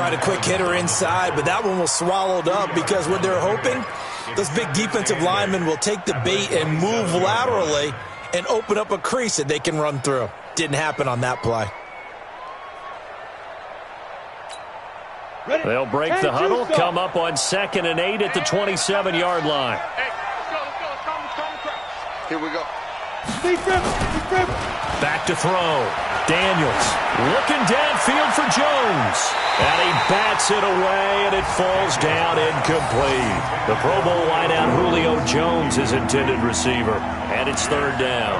tried a quick hitter inside, but that one was swallowed up because what they're hoping, those big defensive linemen will take the bait and move laterally and open up a crease that they can run through. Didn't happen on that play. They'll break the huddle, come up on 2nd and 8 at the 27-yard line. Here we go. Back to throw. Daniels looking downfield for Jones. And he bats it away, and it falls down incomplete. The Pro Bowl wideout Julio Jones is intended receiver. And it's 3rd down.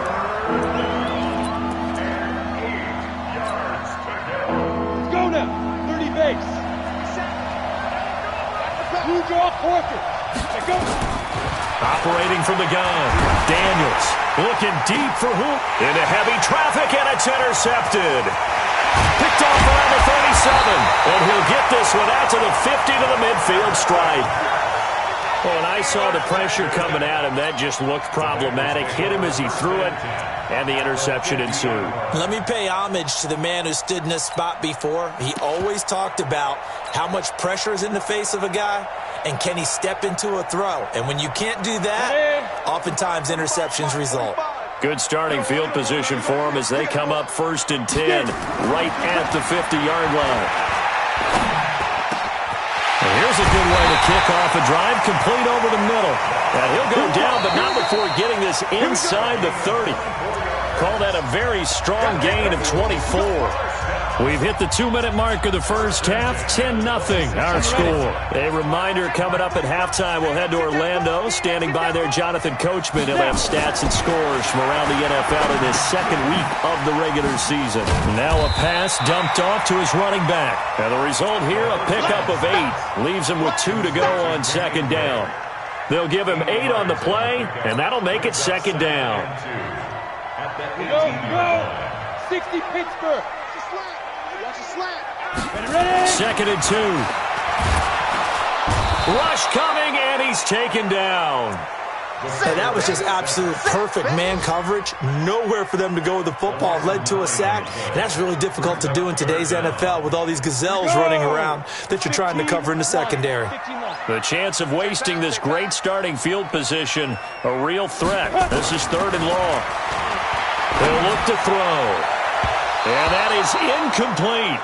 Let's go now. 30 base. Blue draw quarter. Go. Operating from the gun. Daniels looking deep for who? Into heavy traffic, and it's intercepted. Picked off around the 37. And he'll get this one out to the 50 to the midfield stripe. Well, when I saw the pressure coming at him, that just looked problematic. Hit him as he threw it, and the interception ensued. Let me pay homage to the man who stood in this spot before. He always talked about how much pressure is in the face of a guy, and can he step into a throw. And when you can't do that, oftentimes interceptions result. Good starting field position for them as they come up 1st and 10, right at the 50-yard line. And here's a good way to kick off a drive, complete over the middle. And he'll go down, but not before getting this inside the 30. Call that a very strong gain of 24. We've hit the 2-minute mark of the first half, 10-0 our score. A reminder coming up at halftime, we'll head to Orlando. Standing by there, Jonathan Coachman. He'll have stats and scores from around the NFL in his 2nd week of the regular season. Now a pass dumped off to his running back. And the result here, a pickup of 8. Leaves him with 2 to go on 2nd down. They'll give him 8 on the play, and that'll make it 2nd down. Go, go! 60 Pittsburgh! 2nd and 2. Rush coming, and he's taken down. And that was just absolute perfect man coverage. Nowhere for them to go with the football. Led to a sack. And that's really difficult to do in today's NFL with all these gazelles running around that you're trying to cover in the secondary. The chance of wasting this great starting field position, a real threat. This is 3rd and long. They'll look to throw. And that is incomplete.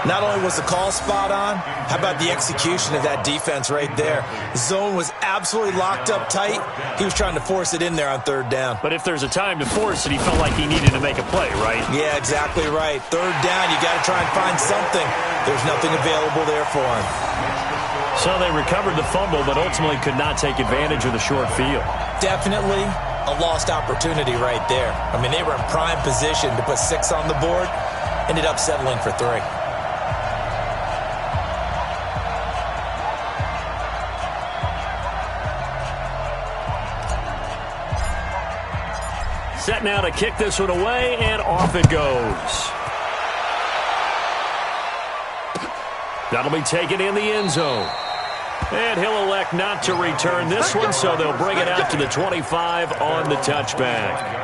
Not only was the call spot on, how about the execution of that defense right there? Zone was absolutely locked up tight. He was trying to force it in there on 3rd down. But if there's a time to force it, he felt like he needed to make a play, right? Yeah, exactly right. 3rd down, you got to try and find something. There's nothing available there for him. So they recovered the fumble, but ultimately could not take advantage of the short field. Definitely a lost opportunity right there. I mean, they were in prime position to put 6 on the board. Ended up settling for 3. Set now to kick this one away, and off it goes. That'll be taken in the end zone. And he'll elect not to return this one, so they'll bring it out to the 25 on the touchback.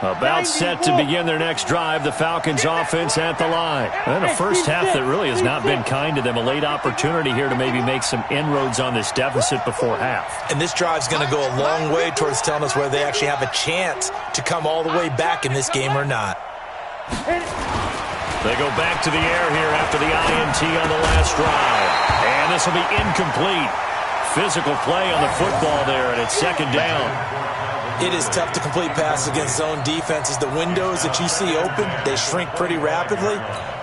About set to begin their next drive, the Falcons offense at the line. And a first half that really has not been kind to them. A late opportunity here to maybe make some inroads on this deficit before half. And this drive's going to go a long way towards telling us whether they actually have a chance to come all the way back in this game or not. They go back to the air here after the INT on the last drive. And this will be incomplete. Physical play on the football there, and it's 2nd down. It is tough to complete passes against zone defenses. The windows that you see open, they shrink pretty rapidly.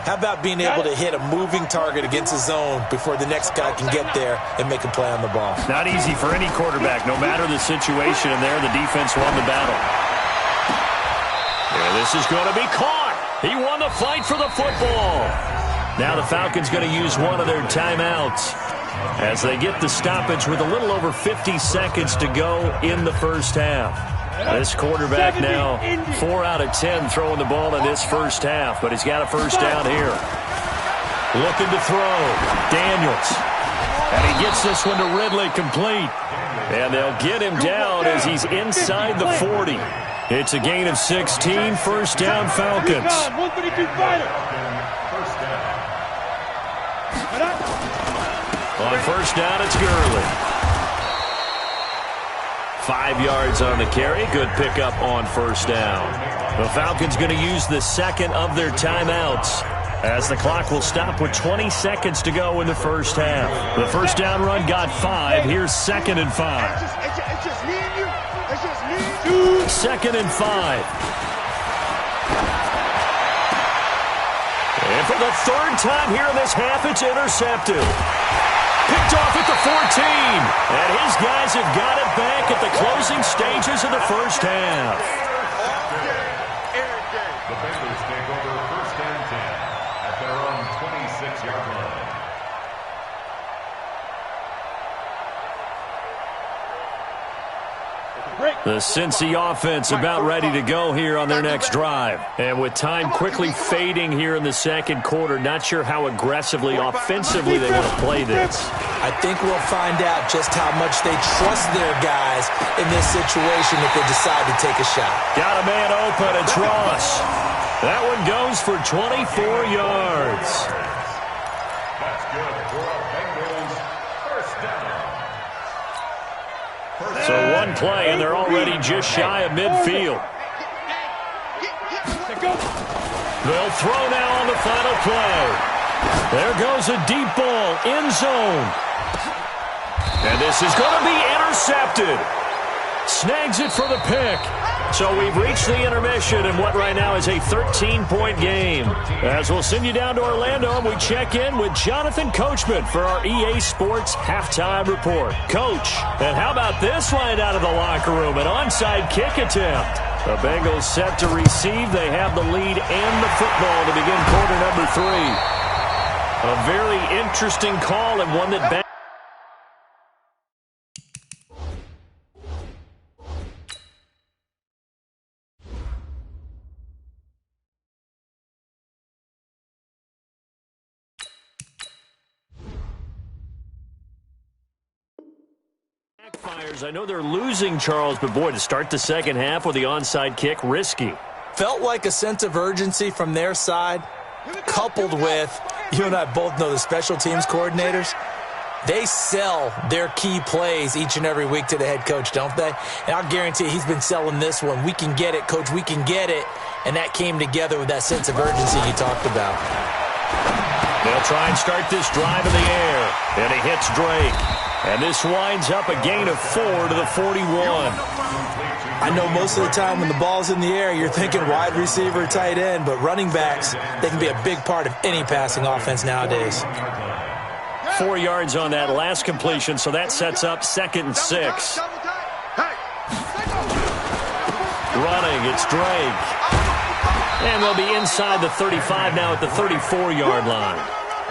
How about being able to hit a moving target against a zone before the next guy can get there and make a play on the ball? Not easy for any quarterback, no matter the situation, and there the defense won the battle. And this is going to be caught. He won the fight for the football. Now the Falcons going to use one of their timeouts as they get the stoppage with a little over 50 seconds to go in the first half. This quarterback now 4 out of 10 throwing the ball in this first half, but he's got a first down here. Looking to throw. Daniels. And he gets this one to Ridley complete. And they'll get him down as he's inside the 40. It's a gain of 16, first down Falcons. 132 fighter. On first down, it's Gurley. 5 yards on the carry. Good pickup on first down. The Falcons going to use the second of their timeouts, as the clock will stop with 20 seconds to go in the first half. The first down run got 5. Here's 2nd and 5. It's just me and you. It's just me and you. 2nd and 5. And for the third time here in this half, it's intercepted. Picked off at the 14. And his guys have got it back at the closing stages of the first half. The Bengals take over first and 10 at their own 26-yard line. The Cincy offense about ready to go here on their next drive. And with time quickly fading here in the second quarter, not sure how aggressively, offensively they want to play this. I think we'll find out just how much they trust their guys in this situation if they decide to take a shot. Got a man open, it's Ross. That one goes for 24 yards. That's good for a Bengals first down. So one play, and they're already just shy of midfield. They'll throw now on the final play. There goes a deep ball, end zone. And this is going to be intercepted. Snags it for the pick. So we've reached the intermission in what right now is a 13-point game. As we'll send you down to Orlando, and we check in with Jonathan Coachman for our EA Sports Halftime Report. Coach, and how about this line out of the locker room? An onside kick attempt. The Bengals set to receive. They have the lead and the football to begin quarter number 3. A very interesting call, and one that backfires. I know they're losing, Charles, but boy, to start the second half with the onside kick, risky. Felt like a sense of urgency from their side, coupled with, you and I both know the special teams coordinators, they sell their key plays each and every week to the head coach, don't they? And I'll guarantee he's been selling this one. We can get it, coach, we can get it. And that came together with that sense of urgency you talked about. They'll try and start this drive in the air. And he hits Drake. And this winds up a gain of 4 to the 41. I know most of the time when the ball's in the air, you're thinking wide receiver, tight end, but running backs, they can be a big part of any passing offense nowadays. 4 yards on that last completion, so that sets up 2nd and 6. Running, it's Drake. And they'll be inside the 35 now at the 34-yard line.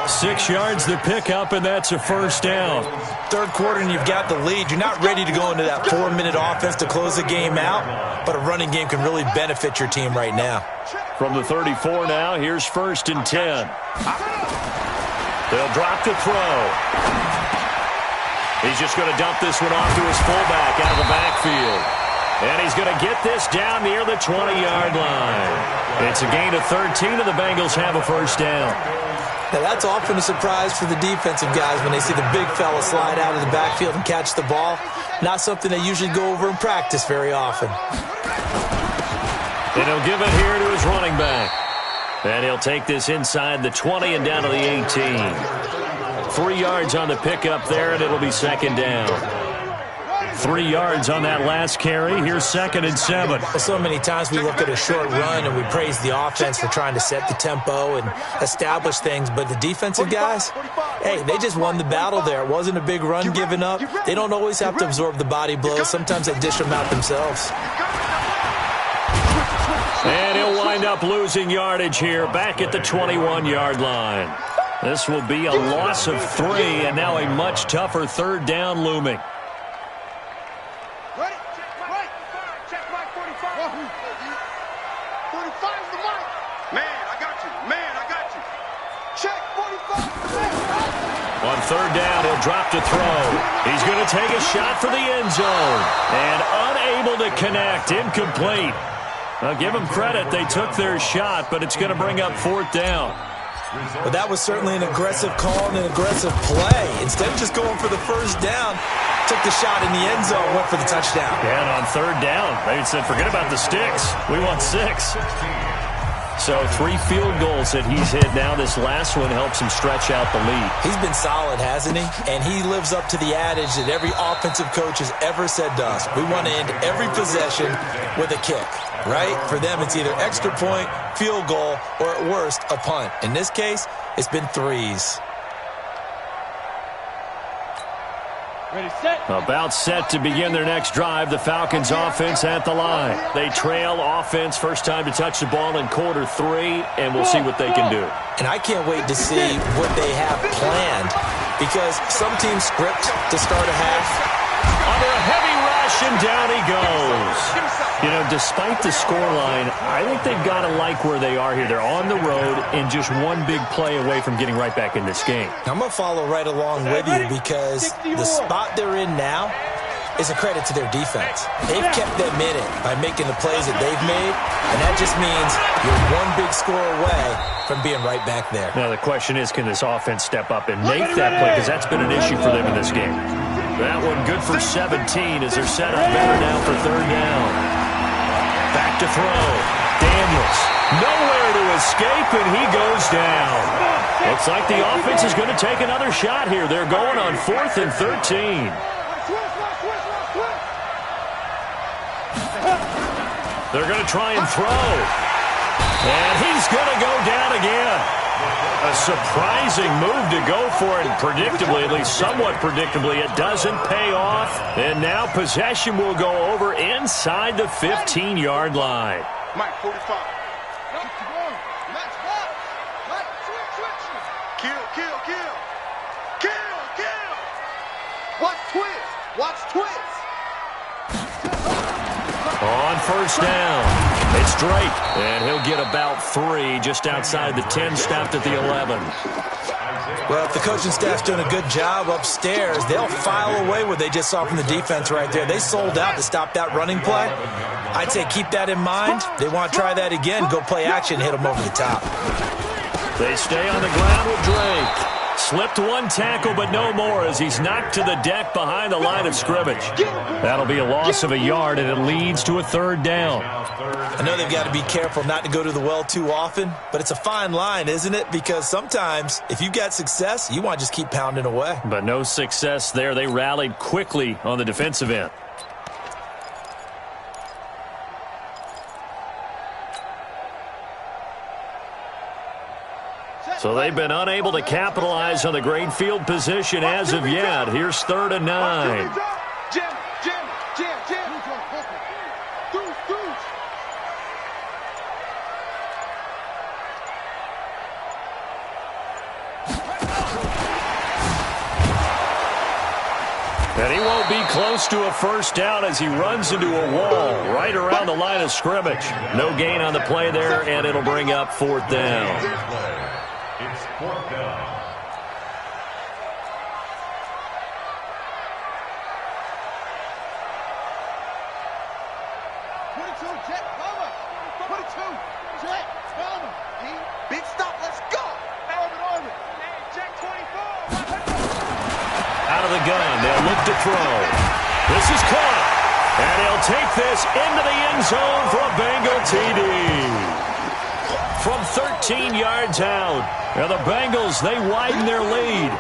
6 yards the pickup, and that's a first down. Third quarter, and you've got the lead. You're not ready to go into that 4-minute offense to close the game out, but a running game can really benefit your team right now. From the 34 now, here's 1st and 10. They'll drop to throw. He's just going to dump this one off to his fullback out of the backfield. And he's going to get this down near the 20-yard line. It's a gain of 13, and the Bengals have a first down. Now, that's often a surprise for the defensive guys when they see the big fella slide out of the backfield and catch the ball. Not something they usually go over in practice very often. And he'll give it here to his running back. And he'll take this inside the 20 and down to the 18. 3 yards on the pickup there, and it'll be 2nd down. 3 yards on that last carry. Here's 2nd and 7. So many times we look at a short run and we praise the offense for trying to set the tempo and establish things, but the defensive guys, hey, they just won the battle there. It wasn't a big run given up. They don't always have to absorb the body blows. Sometimes they dish them out themselves. And he'll wind up losing yardage here back at the 21-yard line. This will be a loss of 3, and now a much tougher 3rd down looming. Ready? Check right. 45. 45's the mark. Man, I got you. Check 45. On third down, he'll drop to throw. He's going to take a shot for the end zone. And unable to connect. Incomplete. I'll give them credit. They took their shot, but it's going to bring up fourth down. Well, that was certainly an aggressive call and an aggressive play. Instead of just going for the first down, took the shot in the end zone, went for the touchdown. Yeah, and on third down, they said, forget about the sticks. We want 6. So 3 field goals that he's hit now. This last one helps him stretch out the lead. He's been solid, hasn't he? And he lives up to the adage that every offensive coach has ever said to us. We want to end every possession with a kick, right? For them, it's either extra point, field goal, or at worst, a punt. In this case, it's been 3s. Ready, set. About set to begin their next drive. The Falcons offense at the line. They trail offense, first time to touch the ball in quarter 3, and we'll see what they can do. And I can't wait to see what they have planned, because some teams script to start a half. Under a heavy rush, and down he goes. You know, despite the scoreline, I think they've got to like where they are here. They're on the road and just one big play away from getting right back in this game. I'm going to follow right along with you, because the spot they're in now is a credit to their defense. They've kept them in it by making the plays that they've made, and that just means you're one big score away from being right back there. Now the question is, can this offense step up and make that play, because that's been an issue for them in this game. That one good for 17 as they're set up better now for third down. Back to throw. Daniels. Nowhere to escape, and he goes down. Looks like the offense is going to take another shot here. They're going on 4th and 13. They're going to try and throw. And he's going to go down again. A surprising move to go for it, predictably, at least somewhat predictably. It doesn't pay off. And now possession will go over inside the 15-yard line. Mike, 45. Kill. Watch twist. On first down, it's Drake, and he'll get about 3 just outside the 10, stopped at the 11. Well, if the coaching staff's doing a good job upstairs, they'll file away what they just saw from the defense right there. They sold out to stop that running play. I'd say keep that in mind. They want to try that again, go play action, hit them over the top. They stay on the ground with Drake. Slipped one tackle, but no more as he's knocked to the deck behind the line of scrimmage. That'll be a loss of a yard, and it leads to a third down. I know they've got to be careful not to go to the well too often, but it's a fine line, isn't it? Because sometimes, if you've got success, you want to just keep pounding away. But no success there. They rallied quickly on the defensive end. So they've been unable to capitalize on the great field position as of yet. Here's 3rd and 9. Jim. And he won't be close to a first down as he runs into a wall right around the line of scrimmage. No gain on the play there, and it'll bring up 4th down. It's 4th down. Big stop, let's go! Orbit. Check 24. Out of the gun, they'll look to throw. This is caught. And he'll take this into the end zone for a Bengal TD. From 13 yards out. Now the Bengals, they widen their lead.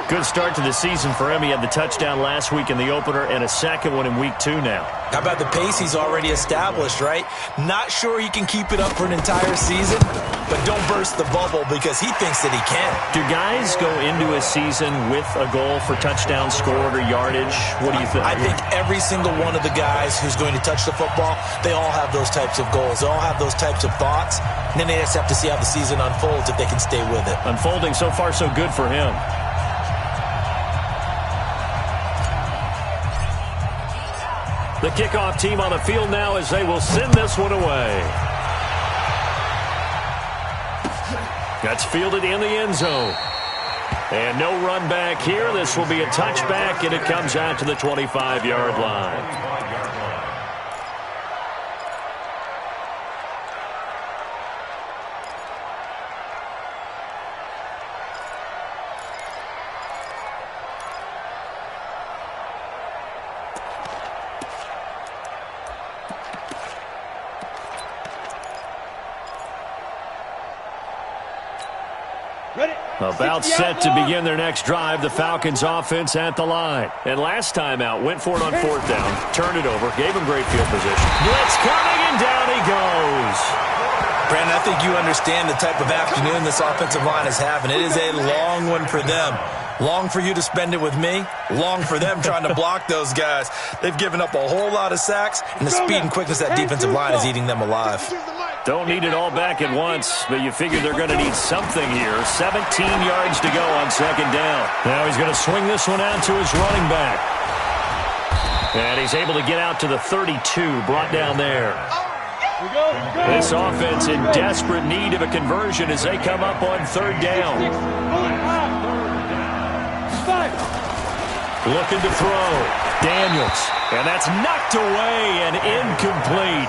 Good start to the season for him. He had the touchdown last week in the opener and a second one in week 2 now. How about the pace he's already established, right? Not sure he can keep it up for an entire season, but don't burst the bubble because he thinks that he can. Do guys go into a season with a goal for touchdown scored or yardage? What do you think? I think every single one of the guys who's going to touch the football, they all have those types of goals. They all have those types of thoughts. And then they just have to see how the season unfolds if they can stay with it. Unfolding so far so good for him. The kickoff team on the field now as they will send this one away. That's fielded in the end zone. And no run back here. This will be a touchback, and it comes out to the 25-yard line. About set to begin their next drive, the Falcons offense at the line. And last time out, went for it on fourth down, turned it over, gave him great field position. Blitz coming, and down he goes. Brandon, I think you understand the type of afternoon this offensive line is having. It is a long one for them. Long for you to spend it with me. Long for them trying to block those guys. They've given up a whole lot of sacks, and the speed and quickness of that defensive line is eating them alive. Don't need it all back at once, but you figure they're going to need something here. 17 yards to go on second down. Now he's going to swing this one out to his running back. And he's able to get out to the 32, brought down there. This offense in desperate need of a conversion as they come up on third down. Looking to throw. Daniels. And that's knocked away and incomplete.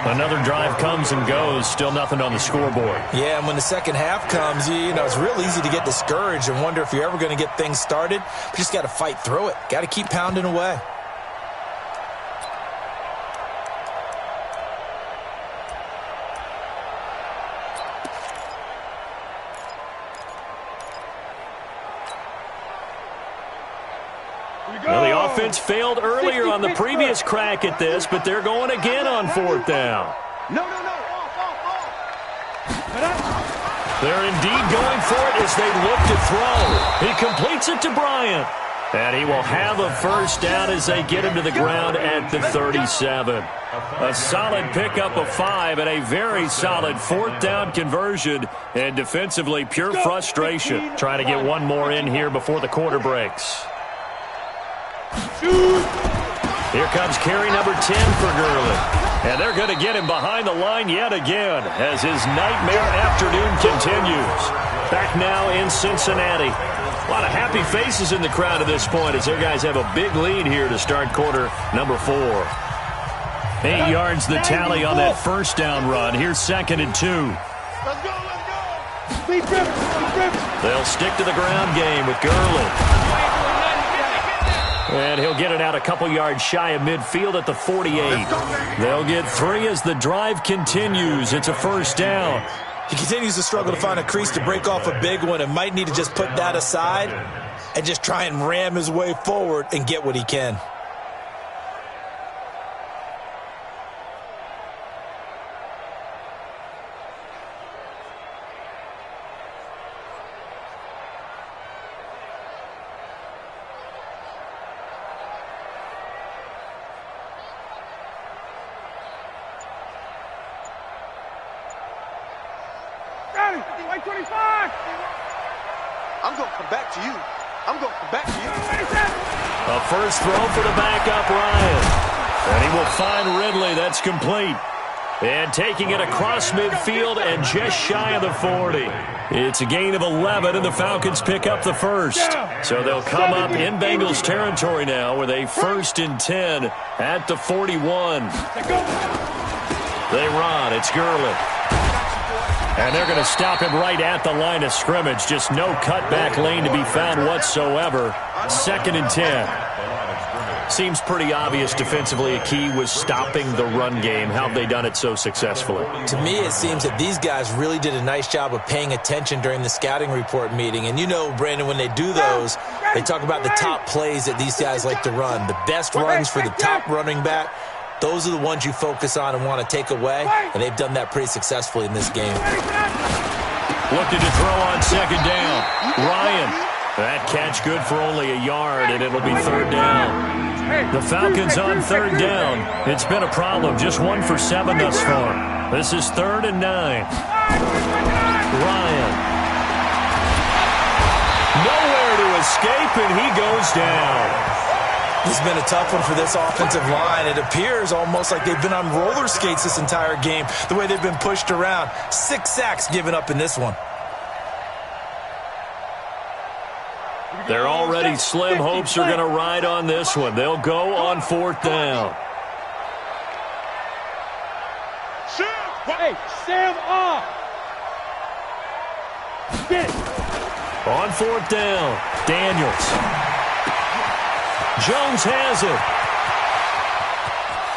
Another drive comes and goes. Still nothing on the scoreboard. Yeah, and when the second half comes, you know, it's real easy to get discouraged and wonder if you're ever going to get things started. You just got to fight through it. Got to keep pounding away. Well, the offense failed earlier on the previous crack at this, but they're going again on fourth down. No. Off. They're indeed going for it as they look to throw. He completes it to Bryant. And he will have a first down as they get him to the ground at the 37. A solid pickup of 5 and a very solid fourth down conversion. And defensively, pure frustration. Trying to get one more in here before the quarter breaks. Here comes carry number 10 for Gurley. And they're going to get him behind the line yet again as his nightmare afternoon continues. Back now in Cincinnati. A lot of happy faces in the crowd at this point as their guys have a big lead here to start quarter number 4. 8 yards the tally on that first down run. Here's 2nd and 2. Let's go. They'll stick to the ground game with Gurley. And he'll get it out a couple yards shy of midfield at the 48. They'll get 3 as the drive continues. It's a first down. He continues to struggle to find a crease to break off a big one and might need to just put that aside and just try and ram his way forward and get what he can. A first throw for the backup, Ryan. And he will find Ridley. That's complete. And taking it across midfield and just shy of the 40. It's a gain of 11, and the Falcons pick up the first. So they'll come up in Bengals territory now with a 1st and 10 at the 41. They run. It's Gurley. And they're going to stop him right at the line of scrimmage. Just no cutback lane to be found whatsoever. 2nd and 10. Seems pretty obvious defensively a key was stopping the run game. How have they done it so successfully? To me, it seems that these guys really did a nice job of paying attention during the scouting report meeting. And you know, Brandon, when they do those, they talk about the top plays that these guys like to run. The best runs for the top running back. Those are the ones you focus on and want to take away, and they've done that pretty successfully in this game. Looking to throw on 2nd down. Ryan. That catch good for only a yard, and it'll be 3rd down. The Falcons on 3rd down. It's been a problem. Just 1 for 7 thus far. This is 3rd and 9. Ryan. Nowhere to escape, and he goes down. This has been a tough one for this offensive line. It appears almost like they've been on roller skates this entire game, the way they've been pushed around. 6 sacks given up in this one. Their already slim hopes are going to ride on this one. They'll go on 4th down. Hey, Sam off. Get it. On 4th down, Daniels. Jones has it.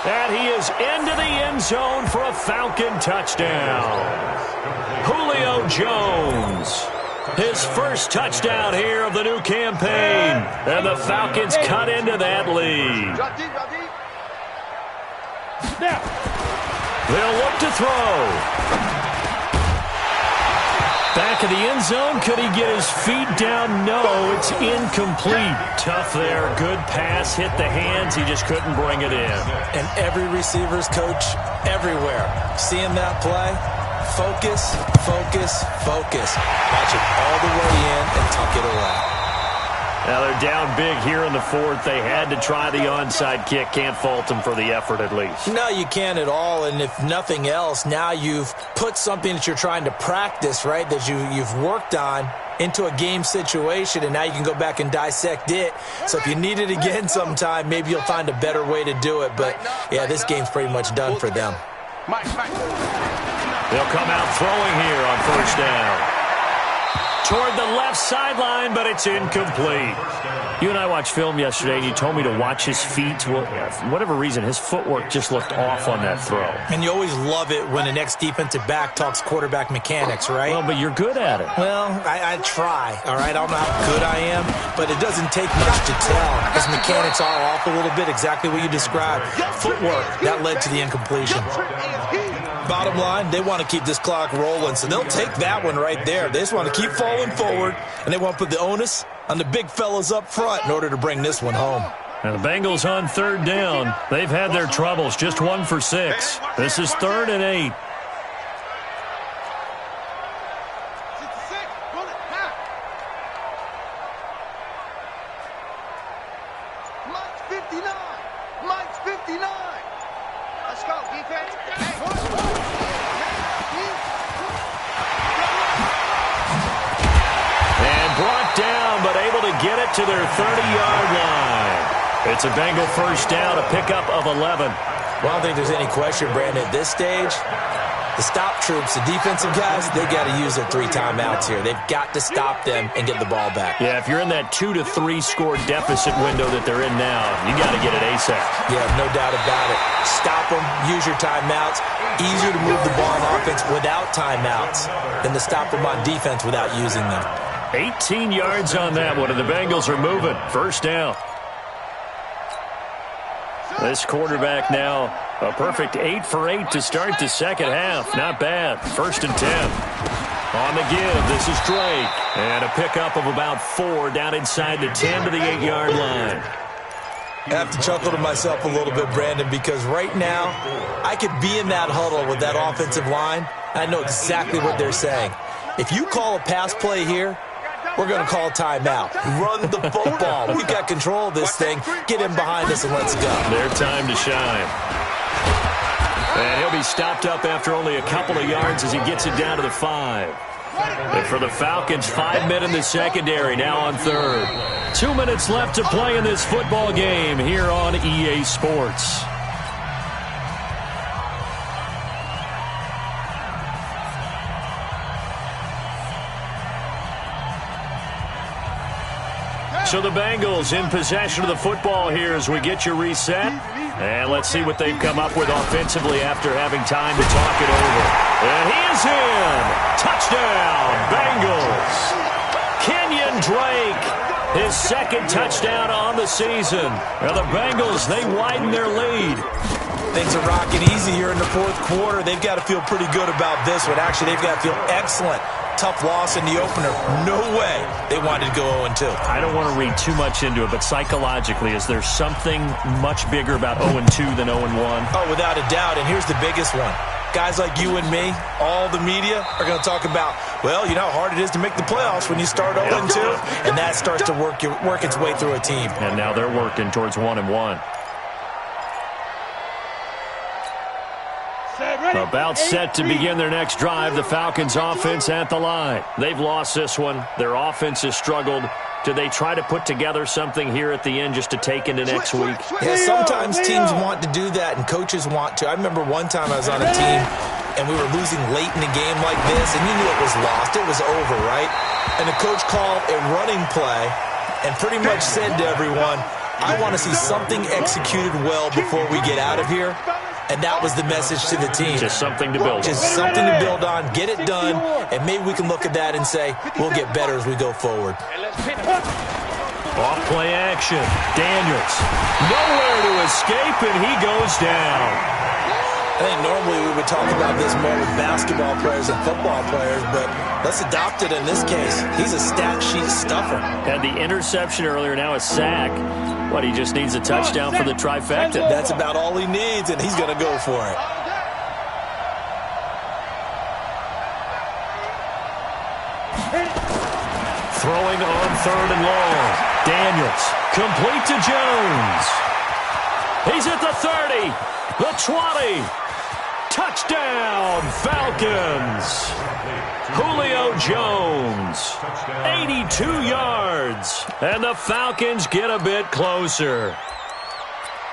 And he is into the end zone for a Falcon touchdown. Julio Jones. His first touchdown here of the new campaign. And the Falcons cut into that lead. They'll look to throw. Back of the end zone. Could he get his feet down? No, it's incomplete. Tough there. Good pass. Hit the hands. He just couldn't bring it in. And every receiver's coach everywhere. Seeing that play, focus, focus, focus. Watch it all the way in and tuck it away. Now they're down big here in the 4th. They had to try the onside kick. Can't fault them for the effort at least. No, you can't at all. And if nothing else, now you've put something that you're trying to practice, right, that you've worked on into a game situation, and now you can go back and dissect it. So if you need it again sometime, maybe you'll find a better way to do it. But, yeah, this game's pretty much done for them. They'll come out throwing here on 1st down. Toward the left sideline, but it's incomplete. You and I watched film yesterday, and you told me to watch his feet. Well, for whatever reason, his footwork just looked off on that throw. And you always love it when the next defensive back talks quarterback mechanics, right? Well, but you're good at it. Well, I try, all right? I don't know how good I am, but it doesn't take much to tell. His mechanics are off a little bit, exactly what you described. Footwork, that led to the incompletion. Bottom line, they want to keep this clock rolling, so they'll take that one right there. They just want to keep falling forward, and they want to put the onus on the big fellas up front in order to bring this one home. And the Bengals on 3rd down. They've had their troubles, just 1 for 6. This is 3rd and 8. Mike's 59. Mike's 59. Let's go, defense. And brought down, but able to get it to their 30-yard line. It's a Bengal 1st down, a pickup of 11. Well, I don't think there's any question, Brandon, at this stage. The stop troops, the defensive guys, they got to use their 3 timeouts here. They've got to stop them and get the ball back. Yeah, if you're in that 2 to 3 score deficit window that they're in now, you got to get it ASAP. Yeah, no doubt about it. Stop them, use your timeouts. Easier to move the ball on offense without timeouts than to stop them on defense without using them. 18 yards on that one, and the Bengals are moving. 1st down. This quarterback now a perfect 8 for 8 to start the second half. Not bad. 1st and 10. On the give, this is Drake. And a pickup of about 4 down inside the 10 to the 8-yard line. I have to chuckle to myself a little bit, Brandon, because right now I could be in that huddle with that offensive line. I know exactly what they're saying. If you call a pass play here, we're going to call a timeout. Run the football. We've got control of this thing. Get in behind us and let's go. Their time to shine. And he'll be stopped up after only a couple of yards as he gets it down to the 5. And for the Falcons, 5 men in the secondary, now on 3rd. 2 minutes left to play in this football game here on EA Sports. So the Bengals in possession of the football here as we get you reset. And let's see what they've come up with offensively after having time to talk it over. And he is in. Touchdown, Bengals. Kenyon Drake, his 2nd touchdown on the season. Now the Bengals, they widen their lead. Things are rocking easy here in the 4th quarter. They've got to feel pretty good about this one. Actually, they've got to feel excellent. Tough loss in the opener. No way they wanted to go 0-2. I don't want to read too much into it, but psychologically, is there something much bigger about 0-2 than 0-1? Oh, without a doubt, and here's the biggest one. Guys like you and me, all the media, are going to talk about, well, you know how hard it is to make the playoffs when you start 0-2, and that starts to work its way through a team. And now they're working towards 1-1. About set to begin their next drive. The Falcons offense at the line. They've lost this one. Their offense has struggled. Do they try to put together something here at the end just to take into next week? Yeah, sometimes teams want to do that and coaches want to. I remember one time I was on a team and we were losing late in a game like this, and you knew it was lost. It was over, right? And the coach called a running play and pretty much said to everyone, I want to see something executed well before we get out of here. And that was the message to the team. Just something to build on. Just something to build on, get it done, and maybe we can look at that and say, we'll get better as we go forward. Off play action. Daniels. Nowhere to escape, and he goes down. I think normally we would talk about this more with basketball players and football players, but let's adopt it in this case. He's a stat sheet stuffer. Had the interception earlier, now a sack. What, he just needs a touchdown for the trifecta. That's about all he needs, and he's going to go for it. Throwing on 3rd and long. Daniels. Complete to Jones. He's at the 30. The 20. Touchdown, Falcons. Julio Jones. 82 yards. And the Falcons get a bit closer.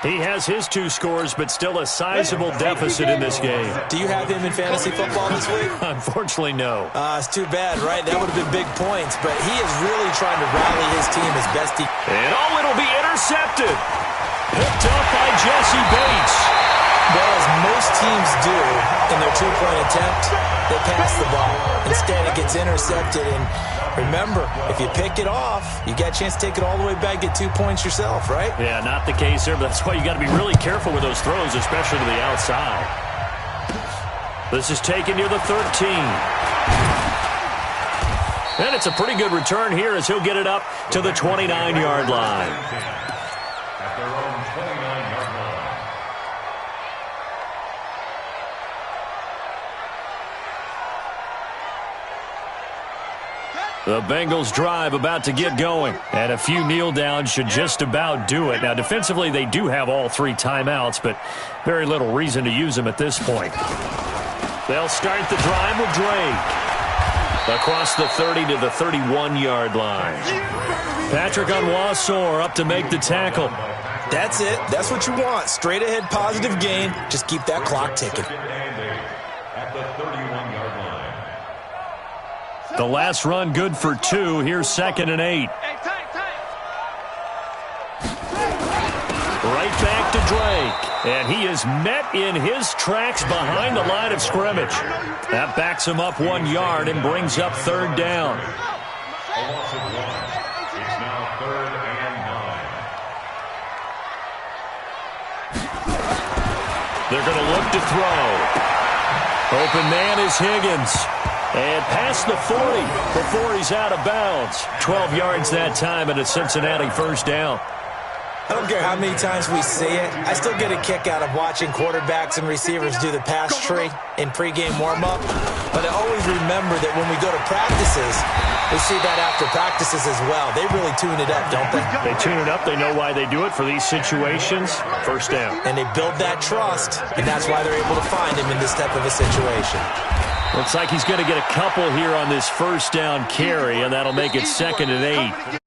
He has his 2 scores, but still a sizable deficit in this game. Do you have him in fantasy football this week? Unfortunately, no. It's too bad, right? That would have been big points, but he is really trying to rally his team as best he can. And it'll be intercepted. Picked up by Jesse Bates. Well, as most teams do in their 2-point attempt, they pass the ball. Instead, it gets intercepted. And remember, if you pick it off, you got a chance to take it all the way back, get 2 points yourself, right? Yeah, not the case here, but that's why you got to be really careful with those throws, especially to the outside. This is taken near the 13. And it's a pretty good return here as he'll get it up to the 29-yard line. At their own 29-yard line. The Bengals drive about to get going, and a few kneel downs should just about do it. Now, defensively, they do have all 3 timeouts, but very little reason to use them at this point. They'll start the drive with Drake. Across the 30 to the 31-yard line. Patrick Onwuasor up to make the tackle. That's it. That's what you want. Straight ahead, positive gain. Just keep that clock ticking. At the 31-yard line. The last run good for 2. Here's 2nd and 8. Right back to Drake. And he is met in his tracks behind the line of scrimmage. That backs him up 1 yard and brings up 3rd down. A loss of 1. It's now 3rd and 9. They're going to look to throw. Open man is Higgins. And past the 40 before he's out of bounds. 12 yards that time and a Cincinnati 1st down. I don't care how many times we see it. I still get a kick out of watching quarterbacks and receivers do the pass tree in pregame warm-up. But I always remember that when we go to practices, we see that after practices as well. They really tune it up, don't they? They tune it up. They know why they do it for these situations. 1st down. And they build that trust, and that's why they're able to find him in this type of a situation. Looks like he's going to get a couple here on this 1st down carry, and that'll make it 2nd and 8.